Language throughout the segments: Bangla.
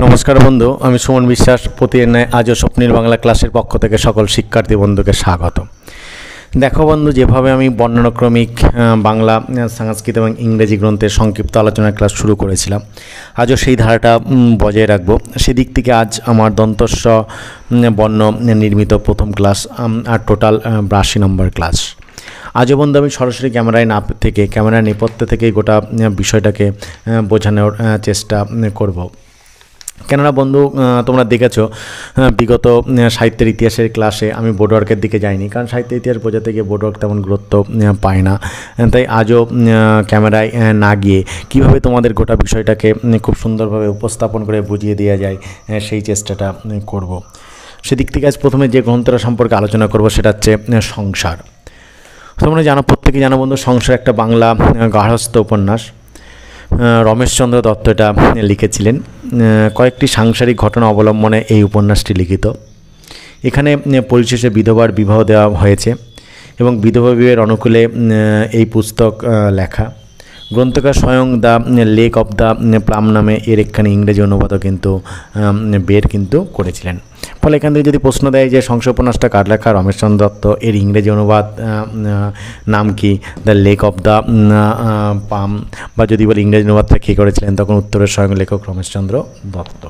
নমস্কার বন্ধু, আমি সুমন বিশ্বাস। প্রতিদিন ন্যায় আজও স্বপ্নিল বাংলা ক্লাসের পক্ষ থেকে সকল শিক্ষার্থী বন্ধুকে স্বাগত। দেখো বন্ধু, যেভাবে আমি বর্ণানুক্রমিক বাংলা, সংস্কৃত এবং ইংরেজি গ্রন্থের সংক্ষিপ্ত আলোচনার ক্লাস শুরু করেছিলাম, আজও সেই ধারাটা বজায় রাখবো। সেদিক থেকে আজ আমার দন্তস্ব বর্ণ নির্মিত প্রথম ক্লাস, আর টোটাল 82 নম্বর ক্লাস। আজও বন্ধু আমি সরাসরি ক্যামেরার নেপথ্য থেকে গোটা বিষয়টাকে বোঝানোর চেষ্টা করব। কেননা বন্ধু, তোমরা দেখেছো বিগত সাহিত্যের ইতিহাসের ক্লাসে আমি বোর্ডওয়ার্কের দিকে যাইনি, কারণ সাহিত্য ইতিহাস বোঝাতে গিয়ে বোর্ডওয়ার্ক তেমন গুরুত্ব পায় না। তাই আজও ক্যামেরায় না গিয়ে কীভাবে তোমাদের গোটা বিষয়টাকে খুব সুন্দরভাবে উপস্থাপন করে বুঝিয়ে দেওয়া যায় সেই চেষ্টাটা করব। সেদিক থেকে আজ প্রথমে যে গ্রন্থটা সম্পর্কে আলোচনা করব সেটা হচ্ছে সংসার। তোমরা প্রত্যেকেই জানো বন্ধু, সংসার একটা বাংলা গার্হস্থ্য উপন্যাস। রমেশচন্দ্র দত্ত এটা লিখেছিলেন। কয়েকটি সাংসারিক ঘটনা অবলম্বনে এই উপন্যাসটি লিখিত। এখানে পরিশেষে বিধবার বিবাহ দেওয়া হয়েছে এবং বিধবা বিবাহের অনুকূলে এই পুস্তক লেখা। গ্রন্থকার স্বয়ং the lake of the plum নামে এর একখানি ইংরেজি অনুবাদও কিন্তু বের করেছিলেন। ফলে এখান থেকে যদি প্রশ্ন দেয় যে সংসার উপন্যাসটা কার লেখা, রমেশচন্দ্র দত্ত, এর ইংরেজি অনুবাদ নাম কি, দ্য লেক অফ দ্য পাম, বা যদি বলি ইংরেজি অনুবাদটা কী করেছিলেন, তখন উত্তরের স্বয়ং লেখক রমেশচন্দ্র দত্ত।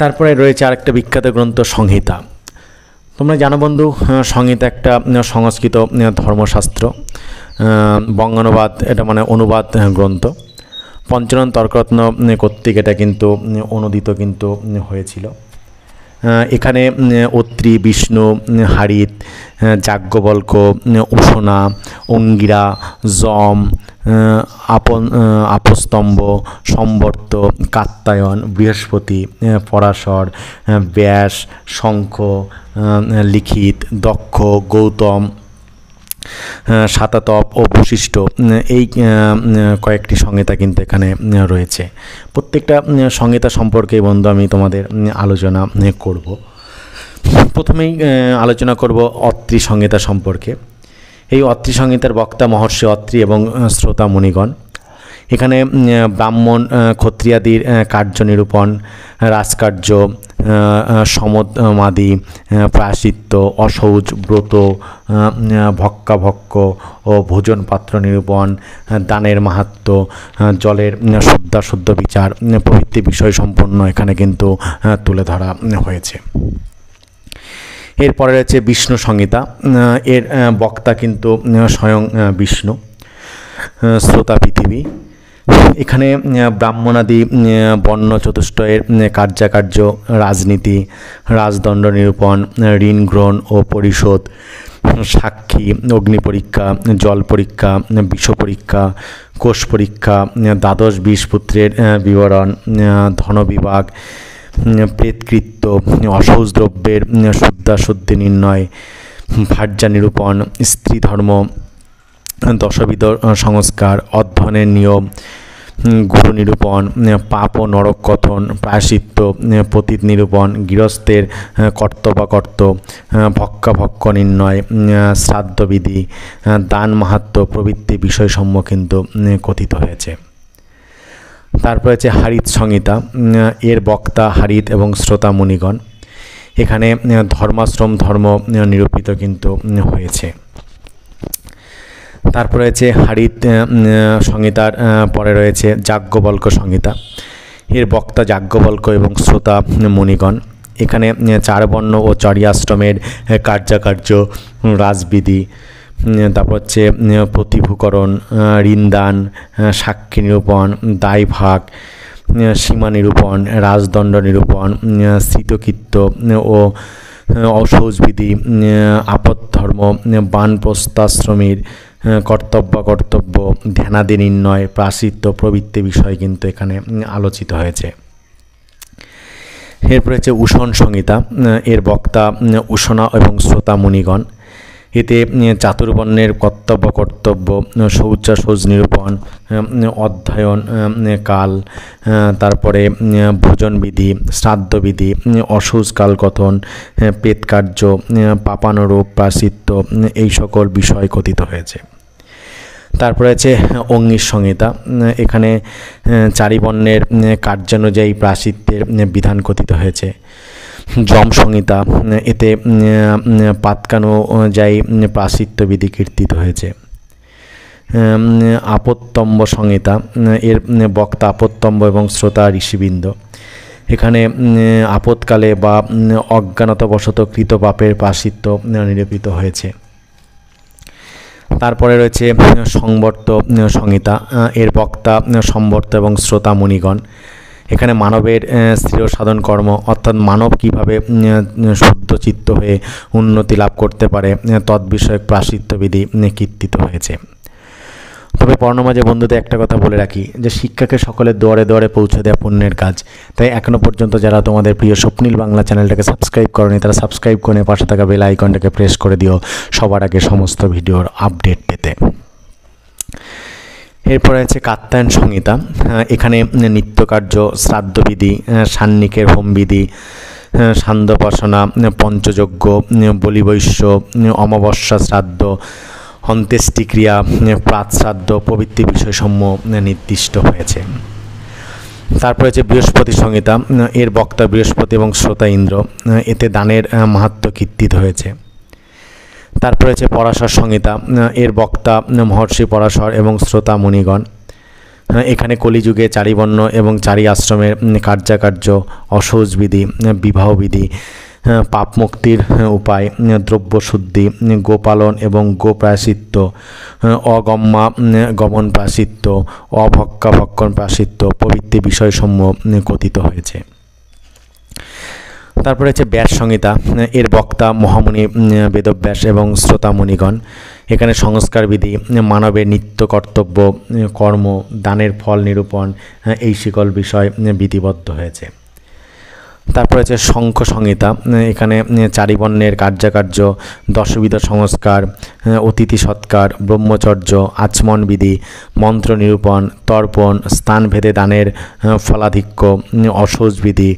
তারপরে রয়েছে আরেকটা বিখ্যাত গ্রন্থ সংহিতা। তোমরা জানো বন্ধু, সংহিতা একটা সংস্কৃত ধর্মশাস্ত্র বঙ্গানুবাদ, এটা মানে অনুবাদ গ্রন্থ। পঞ্চরণ তর্করত্ন কর্তৃক এটা কিন্তু অনুদিত হয়েছিল। এখানে অত্রি, বিষ্ণু, হারিত, যাজ্ঞবল্ক্য, উষণা, অঙ্গিরা, যম, আপস্তম্ভ, সম্বর্ত, কাত্যায়ন, বৃহস্পতি, পরাশর, ব্যাস, শঙ্খ, লিখিত, দক্ষ, গৌতম, শাতাতপ ও বশিষ্ঠ, এই কয়েকটি সংহিতা কিন্তু এখানে রয়েছে। প্রত্যেকটা সংহিতা সম্পর্কে বন্ধু আমি তোমাদের আলোচনা করব। প্রথমেই আলোচনা করব অত্রি সংহিতা সম্পর্কে। এই অত্রি সংহিতার বক্তা মহর্ষি অত্রি এবং শ্রোতা মুনিগণ। এখানে ব্রাহ্মণ ক্ষত্রিয়াদির কার্য নিরূপণ, রাজকার্য, সমমাদি, প্রায়শ্চিত্ত, অশৌচ, ব্রত, ভক্কাভক্ষ ও ভোজন পাত্র নিরূপণ, দানের মাহাত্ম্য, জলের শুদ্ধাশুদ্ধ বিচার প্রভৃতি বিষয় সম্পন্ন এখানে কিন্তু তুলে ধরা হয়েছে। এরপরে রয়েছে বিষ্ণু সংহিতা। এর বক্তা কিন্তু স্বয়ং বিষ্ণু, শ্রোতা পৃথিবী। এখানে ব্রাহ্মণাদি বর্ণ চতুষ্টয়ের কার্যাকার্য, রাজনীতি, রাজদণ্ড নিরূপণ, ঋণ গ্রহণ ও পরিশোধ, সাক্ষী, অগ্নি পরীক্ষা, জল পরীক্ষা, বিষ পরীক্ষা, কোষ পরীক্ষা, দ্বাদশ বিষপুত্রের বিবরণ, ধনবিভাগ, প্রেতকৃত্য, অসৌচ দ্রব্যের শুদ্ধাশুদ্ধি নির্ণয়, ভার্যা নিরূপণ, স্ত্রী ধর্ম, দশবিধ সংস্কার, অধ্যয়নের নিয়ম, গুরু নিরূপণ, পাপ ও নরক কথন, প্রায়শ্চিত্ত, পতিত নিরূপণ, গৃহস্থের কর্তব্যাকর্ত, ভক্কাভক্ষ নির্ণয়, শ্রাদ্ধবিধি, দান মাহাত্ম্য প্রভৃতি বিষয়সমূহ কিন্তু কথিত হয়েছে। তারপর হচ্ছে হারিত সংহিতা। এর বক্তা হারিত এবং শ্রোতা মুনিগণ। এখানে ধর্মাশ্রম ধর্ম নিরূপিত কিন্তু হয়েছে। তারপরে রয়েছে হারিত সংহিতার পরে রয়েছে যাজ্ঞবল্ক্য সংহিতা। এর বক্তা যাজ্ঞবল্ক্য এবং শ্রোতা মুনিগণ। এখানে চার বর্ণ ও চর্যাশ্রমের কার্যাকার্য, রাজবিধি, তারপর হচ্ছে প্রতিভূকরণ, ঋণদান, সাক্ষী নিরূপণ, দায়ভাগ, সীমা নিরূপণ, রাজদণ্ড নিরূপণ, স্থিতকৃত্য ও অশৌচবিধি, আপদ্ধর্ম, বানপ্রস্থাশ্রমীর কর্তব্য, ধ্যানাদি নির্ণয়, প্রায়শ্চিত্ত প্রভৃতি বিষয় কিন্তু এখানে আলোচিত হয়েছে। এরপরে হচ্ছে উষণ সংহিতা। এর বক্তা উষণা এবং শ্রোতা মুনিগণ। এতে চাতুর্বর্ণের কর্তব্য, শৌচ নিরূপণ, অধ্যয়ন কাল, তারপরে ভোজনবিধি, শ্রাদ্ধবিধি, অশৌচকাল কথন, পেটকার্য, পাপানুরূপ, প্রায়শ্চিত্ত, এই সকল বিষয় কথিত হয়েছে। তারপরে আছে অঙ্গির সংহিতা। এখানে চারি বর্ণের কার্যানুযায়ী প্রায়শ্চিত্তের বিধান কথিত হয়েছে। যম সংহিতা, এতে পাতকানুযায়ী প্রায়শ্চিত্ত বিধি কীর্তিত হয়েছে। আপত্যম্ব সংহিতা, এর বক্তা আপত্যম্ব এবং শ্রোতা ঋষিবৃন্দ। এখানে আপৎকালে বা অজ্ঞানতাবশত কৃত পাপের প্রায়শ্চিত্ত নিরূপিত হয়েছে। তারপরে রয়েছে সংবর্ত সংহিতা, এর বক্তা সম্বর্ত এবং শ্রোতা মুনিগণ। এখানে মানবের স্থির সাধন কর্ম, অর্থাৎ মানব কীভাবে শুদ্ধ চিত্ত হয়ে উন্নতি লাভ করতে পারে তদ্বিষয়ক প্রায়শ্চিত্ত বিধি কীর্তিত হয়েছে। তবে পর্ণমাঝে বন্ধুদের একটা কথা বলে রাখি যে শিক্ষাকে সকলের দুয়ারে দুয়ারে পৌঁছে দেওয়া পুণ্যের কাজ। তাই এখনও পর্যন্ত যারা তোমাদের প্রিয় স্বপ্নিল বাংলা চ্যানেলটাকে সাবস্ক্রাইব করনি তারা সাবস্ক্রাইব করে পাশে থাকা বেল আইকনটাকে প্রেস করে দিও সবার আগে সমস্ত ভিডিওর আপডেট পেতে। এরপরে আছে কাত্যায়ন সংহিতা। এখানে নিত্যকার্য, শ্রাদ্ধবিধি, সান্নিকের হোমবিধি, সান্ধ্যোপাসনা, পঞ্চযজ্ঞ, বলিবৈশ্য, অমাবস্যা শ্রাদ্ধ, অন্ত্যেষ্টিক্রিয়া, প্রাতশ্রাদ্ধ প্রভৃতি বিষয়সমূহ নির্দিষ্ট হয়েছে। তারপরে আছে বৃহস্পতি সংহিতা, এর বক্তা বৃহস্পতি এবং শ্রোতা ইন্দ্র। এতে দানের মাহাত্ম্য কীর্তিত হয়েছে। তারপরে আছে পরাশর সংহিতা, এর বক্তা মহর্ষি পরাশর এবং শ্রোতা মুনিগণ। এখানে কলিযুগে চারি বর্ণ এবং চারি আশ্রমের কার্যাকার্য, অসৌচবিধি, বিবাহবিধি, পাপ মুক্তির উপায়, দ্রব্য শুদ্ধি, গোপালন এবং গোপ্রায়শ্চিত্ত, অগম্যা গমন প্রায়শ্চিত্ত, অভক্কা ভক্ষণ প্রায়শ্চিত্ত প্রভৃতি বিষয়সমূহ কথিত হয়েছে। তারপরে হচ্ছে ব্যাস সংহিতা, এর বক্তা মহামুনি বেদব্যাস এবং শ্রোতা মুনিগণ। এখানে সংস্কার বিধি, মানবের নিত্য কর্তব্য, কর্ম, দানের ফল নিরূপণ এই সকল বিষয় বিধিবদ্ধ হয়েছে। তারপরে আছে শঙ্খ সংহিতা, এখানে চারি বর্ণের কার্যাকার্য, দশবিধ সংস্কার, অতিথি সৎকার, ব্রহ্মচর্য, আচমন বিধি, মন্ত্র নিরূপণ, তর্পণ, স্থানভেদে দানের ফলাধিক্য, অশৌচ বিধি,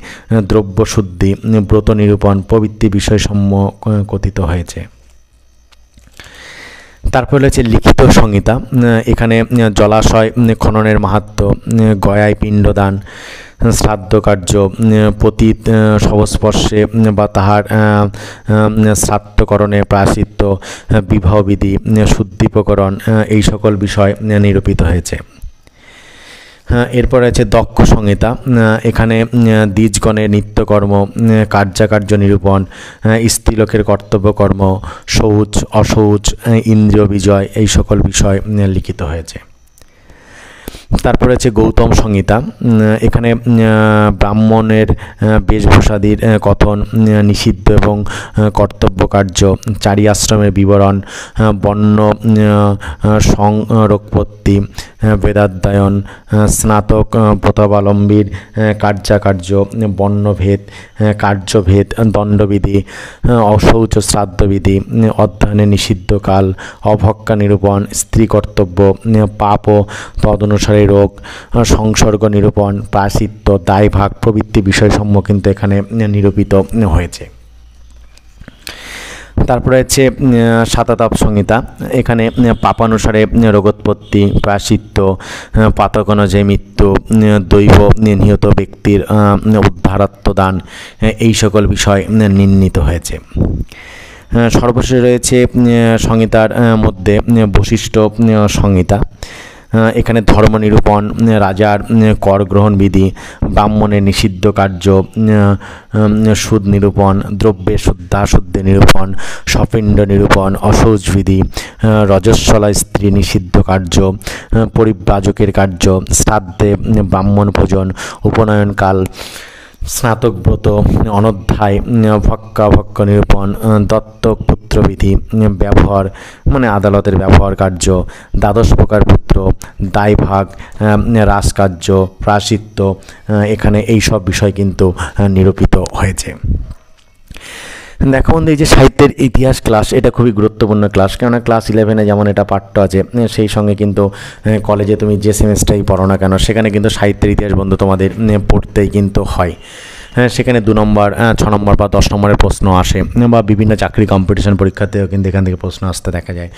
দ্রব্য শুদ্ধি, ব্রত নিরূপণ প্রভৃতি বিষয়সমূহ কথিত হয়েছে। তারপরে রয়েছে লিখিত সংহিতা, এখানে জলাশয় খননের মাহাত্ম্য, গয়ায় পিণ্ডদান, শ্রাদ্ধ কার্য, পতিত শবস্পর্শে বা তাহার শ্রাদ্ধকরণে প্রায়শ্চিত্ত, বিবাহবিধি, শুদ্ধিপকরণ এই সকল বিষয় নিরূপিত হয়েছে। এরপরে আছে দক্ষ সংহিতা, এখানে দ্বিজগণের নিত্যকর্ম, কার্যাকার্য নিরূপণ, স্ত্রীলোকের কর্তব্যকর্ম, শৌচ অশৌচ, ইন্দ্রিয় বিজয় এই সকল বিষয় লিখিত হয়েছে। তারপরে আছে গৌতম সংহিতা, এখানে ব্রাহ্মণের বেশভূষাদির কথন, নিষিদ্ধ এবং কর্তব্য কার্য, চারি আশ্রমের বিবরণ, বর্ণ সংরোপত্তি, বেদাধ্যয়ন, স্নাতক ব্রতাবলম্বীর কার্যাকার্য, বর্ণভেদ, কার্যভেদ, দণ্ডবিধি, অশৌচ শ্রাদ্ধবিধি, অধ্যয়নে নিষিদ্ধকাল, অভক্কা নিরূপণ, স্ত্রী কর্তব্য, পাপ ও তদনুসারে রোগ, সংসর্গ নিরূপণ, প্রায়শ্চিত্ত, দায়ভাগ প্রভৃতি বিষয়সমূহ কিন্তু এখানে নিরূপিত হয়েছে। তারপরে হচ্ছে শততাপ সংহিতা, এখানে পাপানুসারে রোগোৎপত্তি, প্রায়শ্চিত্ত, পাতকনজে মৃত্যু, দৈব নিহত ব্যক্তির উদ্ধারাত্মদান এই সকল বিষয় নির্ণীত হয়েছে। সর্বশেষ রয়েছে সংহিতার মধ্যে বশিষ্ঠ সংহিতা, এখানে ধর্ম নিরূপণ, রাজার কর গ্রহণ বিধি, ব্রাহ্মণের নিষিদ্ধ কার্য, সুদ নিরূপণ, দ্রব্যের শুদ্ধাশুদ্ধে নিরূপণ, সপিণ্ড নিরূপণ, অশৌচ বিধি, রজস্বলা স্ত্রী নিষিদ্ধ কার্য, পরিব্রাজকের কার্য, শ্রাদ্ধে ব্রাহ্মণ ভোজন, উপনয়নকাল, স্নাতক ব্রত, অনধ্যায়, ভক্কাভক্ক নিরূপণ, দত্তক পুত্রবিধি, ব্যবহার মানে আদালতের ব্যবহার কার্য, দ্বাদশ প্রকার পুত্র, দায়ভাগ, রাজকার্য, প্রায়শ্চিত্ত এখানে এই সব বিষয় কিন্তু নিরূপিত হয়েছে। দেখো বন্ধু, এই যে সাহিত্যের ইতিহাস ক্লাস এটা খুবই গুরুত্বপূর্ণ ক্লাস, কেননা ক্লাস 11-এ যেমন এটা পাঠ্য আছে, সেই সঙ্গে কিন্তু কলেজে তুমি যে সেমেস্টারেই পড়ো না কেন সেখানে কিন্তু সাহিত্যের ইতিহাস বন্ধু তোমাদের পড়তেই কিন্তু হয়। সেখানে 2 নম্বর 6 নম্বর বা 10 নম্বরের প্রশ্ন আসে, বা বিভিন্ন চাকরি কম্পিটিশন পরীক্ষাতেও কিন্তু এখান থেকে প্রশ্ন আসতে দেখা যায়।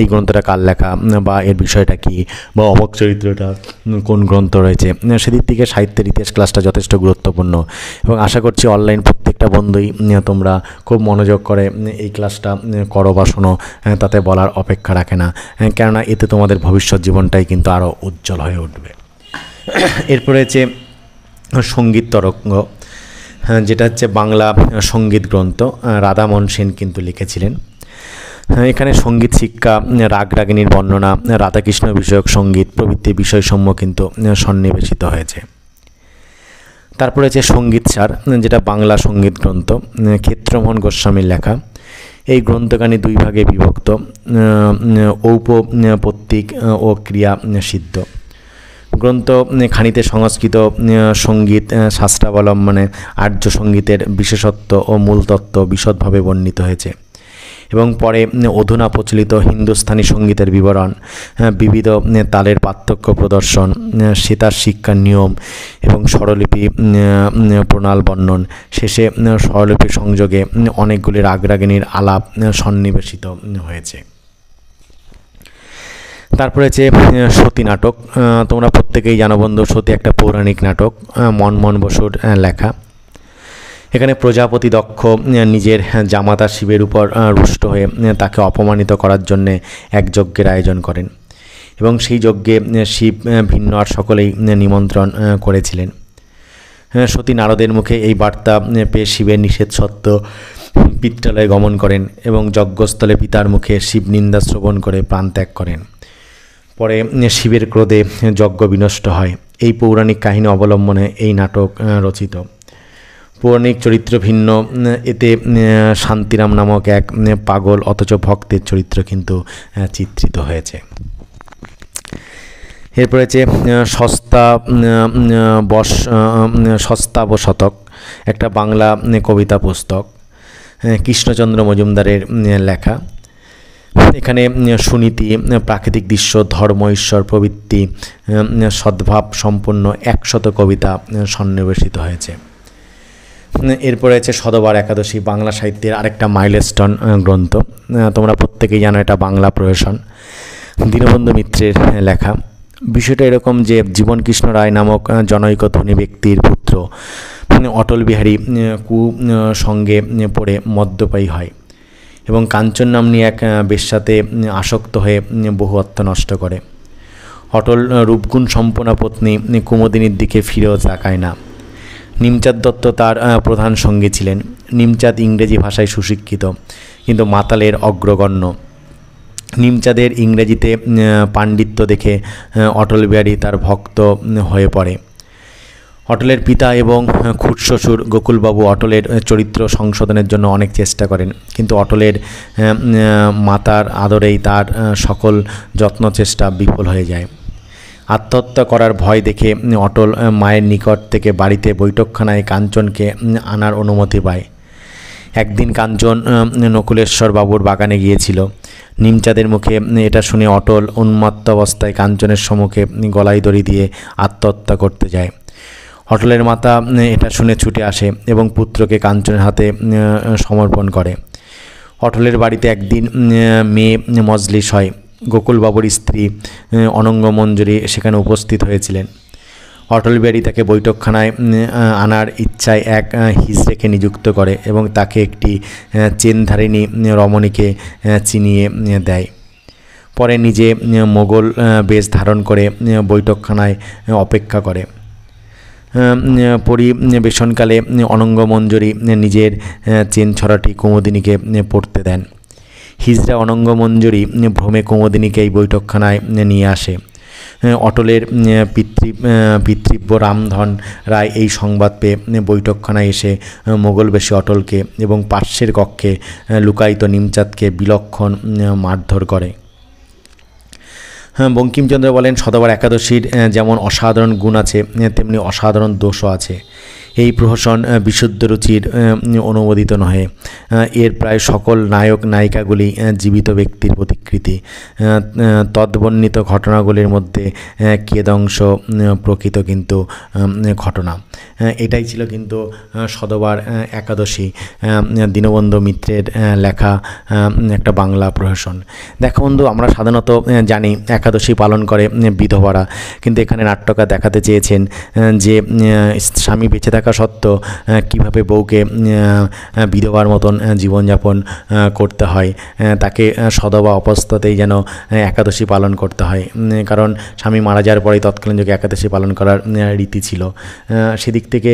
এই গ্রন্থটা কার লেখা, বা এর বিষয়টা কী, বা অমক চরিত্রটা কোন গ্রন্থ রয়েছে, সেদিক থেকে সাহিত্যের ইতিহাস ক্লাসটা যথেষ্ট গুরুত্বপূর্ণ। এবং আশা করছি অনলাইন প্রত্যেকটা বন্ধুই তোমরা খুব মনোযোগ করে এই ক্লাসটা করো বা শোনো, তাতে বলার অপেক্ষা রাখে না, কেননা এতে তোমাদের ভবিষ্যৎ জীবনটাই কিন্তু আরও উজ্জ্বল হয়ে উঠবে। এরপরে হচ্ছে সঙ্গীত তরঙ্গ, যেটা হচ্ছে বাংলা সঙ্গীত গ্রন্থ, রাধামোহন সেন কিন্তু লিখেছিলেন। এখানে সঙ্গীত শিক্ষা, রাগ রাগিনীর বর্ণনা, রাধাকৃষ্ণ বিষয়ক সঙ্গীত প্রভৃতি বিষয়সমূহ কিন্তু সন্নিবেশিত হয়েছে। তারপরে আছে সঙ্গীত সার, যেটা বাংলা সঙ্গীত গ্রন্থ, ক্ষেত্রমোহন গোস্বামীর লেখা। এই গ্রন্থখানি 2 ভাগে বিভক্ত, ঔপপত্তিক ও ক্রিয়া সিদ্ধ। গ্রন্থ খানিতে সংস্কৃত সঙ্গীত শাস্ত্রাবলম্বনে আর্য সঙ্গীতের বিশেষত্ব ও মূল তত্ত্ব বিশদভাবে বর্ণিত হয়েছে, এবং পরে অধুনা প্রচলিত হিন্দুস্তানি সঙ্গীতের বিবরণ, বিবিধ তালের পার্থক্য প্রদর্শন, সেতার শিক্ষার নিয়ম এবং স্বরলিপি প্রণাল বর্ণন, শেষে স্বরলিপি সংযোগে অনেকগুলি রাগরাগিনীর আলাপ সন্নিবেশিত হয়েছে। তারপরে আছে সতী নাটক। তোমরা প্রত্যেকেই জানো বন্ধু, সতী একটা পৌরাণিক নাটক, মনমোহন বসুর লেখা। এখানে প্রজাপতি দক্ষ নিজের জামাতা শিবের উপর রুষ্ট হয়ে তাকে অপমানিত করার জন্যে এক যজ্ঞের আয়োজন করেন, এবং সেই যজ্ঞে শিব ভিন্ন আর সকলেই নিমন্ত্রণ করেছিলেন। সতী নারদের মুখে এই বার্তা পেয়ে শিবের নিষেধ সত্ত্বেও পিত্রালয়ে গমন করেন, এবং যজ্ঞস্থলে পিতার মুখে শিব নিন্দা শ্রবণ করে প্রাণত্যাগ করেন। পরে শিবের ক্রোধে যজ্ঞ বিনষ্ট হয়। এই পৌরাণিক কাহিনী অবলম্বনে এই নাটক রচিত। পৌরাণিক চরিত্র ভিন্ন, এতে শান্তিরাম নামক এক পাগল অথচ ভক্তের চরিত্র কিন্তু চিত্রিত হয়েছে। এরপরে আছে সস্তাবশতক, একটা বাংলা কবিতা পুস্তক, কৃষ্ণচন্দ্র মজুমদারের লেখা। এখানে সুনীতি, প্রাকৃতিক দৃশ্য, ধর্ম, ঈশ্বর প্রবৃত্তি, সদ্ভাব সম্পন্ন 100 কবিতা সন্নিবেশিত হয়েছে। এরপরে আছে সদবার একাদশী, বাংলা সাহিত্যের আরেকটা মাইলস্টোন গ্রন্থ। তোমরা প্রত্যেকেই জানো এটা বাংলা প্রহসন, দীনবন্ধু মিত্রের লেখা। বিষয়টা এরকম যে জীবনকৃষ্ণ রায় নামক জনৈক ধনী ব্যক্তির পুত্র অটল বিহারী সঙ্গে পড়ে মদ্যপায়ী হয়, এবং কাঞ্চন নাম্নী এক বেশ্যাতে আসক্ত হয়ে বহু অর্থ নষ্ট করে। অটল রূপগুণ সম্পন্ন পত্নী কুমুদিনীর দিকে ফিরেও তাকায় না। নিমচাঁদ দত্ত তার প্রধান সঙ্গী ছিলেন। নিমচাঁদ ইংরেজি ভাষায় সুশিক্ষিত, কিন্তু মাতালের অগ্রগণ্য। নিমচাঁদের ইংরেজিতে পাণ্ডিত্য দেখে অটল বিহারী তার ভক্ত হয়ে পড়ে। অটলের পিতা এবং খুড়শ্বশুর গোকুলবাবু অটলের চরিত্র সংশোধনের জন্য অনেক চেষ্টা করেন, কিন্তু অটলের মাতার আদরেই তার সকল যত্ন চেষ্টা বিফল হয়ে যায়। আত্মহত্যা করার ভয় দেখে অটল মায়ের নিকট থেকে বাড়িতে বৈঠকখানায় কাঞ্চনকে আনার অনুমতি পায়। একদিন কাঞ্চন নকুলেশ্বর বাবুর বাগানে গিয়েছিল। নিমচাঁদের মুখে এটা শুনে অটল উন্মত্ত অবস্থায় কাঞ্চনের সম্মুখে গলায় দড়ি দিয়ে আত্মহত্যা করতে যায়। অটলের মাতা এটা শুনে ছুটে আসে এবং পুত্রকে কাঞ্চনের হাতে সমর্পণ করে। অটলের বাড়িতে একদিন মেয়ে মজলিস হয়। গোকুলবাবুর স্ত্রী অনঙ্গমঞ্জুরি সেখানে উপস্থিত হয়েছিলেন। অটল বিহারী তাকে বৈঠকখানায় আনার ইচ্ছায় এক হিজড়েকে নিযুক্ত করে এবং তাকে একটি চেনধারিণী রমণীকে চিনিয়ে দেয়। পরে নিজে মোগল বেশ ধারণ করে বৈঠকখানায় অপেক্ষা করে। পরিবেশনকালে অনঙ্গমঞ্জুরি নিজের চেন ছড়াটি কুমুদিনীকে পড়তে দেন। হিজড়া অনঙ্গমঞ্জুরি ভ্রমে কুমুদিনীকে এই বৈঠকখানায় নিয়ে আসে। অটলের পিতৃব্য রামধন রায় এই সংবাদ পেয়ে বৈঠকখানায় এসে মোগলবেশী অটলকে এবং পার্শ্বের কক্ষে লুকায়িত নিমচাঁদকে বিলক্ষণ মারধর করে। বঙ্কিমচন্দ্র বলেন, সদবার একাদশীর যেমন অসাধারণ গুণ আছে তেমনি অসাধারণ দোষও আছে। এই প্রহসন বিশুদ্ধ রুচির অনুমোদিত নহে। এর প্রায় সকল নায়ক নায়িকাগুলি জীবিত ব্যক্তির প্রতিকৃতি। তদ্বর্ণিত ঘটনাগুলির মধ্যে কেদংশ প্রকৃত কিন্তু ঘটনা। এটাই ছিল কিন্তু সধবার একাদশী, দীনবন্ধু মিত্রের লেখা একটা বাংলা প্রহসন। দেখো বন্ধু, আমরা সাধারণত জানি একাদশী পালন করে বিধবারা, কিন্তু এখানে নাট্যকার দেখাতে চেয়েছেন যে স্বামী বেঁচে থাকা সত্ত্বেও কীভাবে বউকে বিধবার মতন জীবনযাপন করতে হয়, তাকে সধবা অবস্থাতেই যেন একাদশী পালন করতে হয়, কারণ স্বামী মারা যাওয়ার পরেই তৎকালীন যুগে একাদশী পালন করার রীতি ছিল। সেদিক থেকে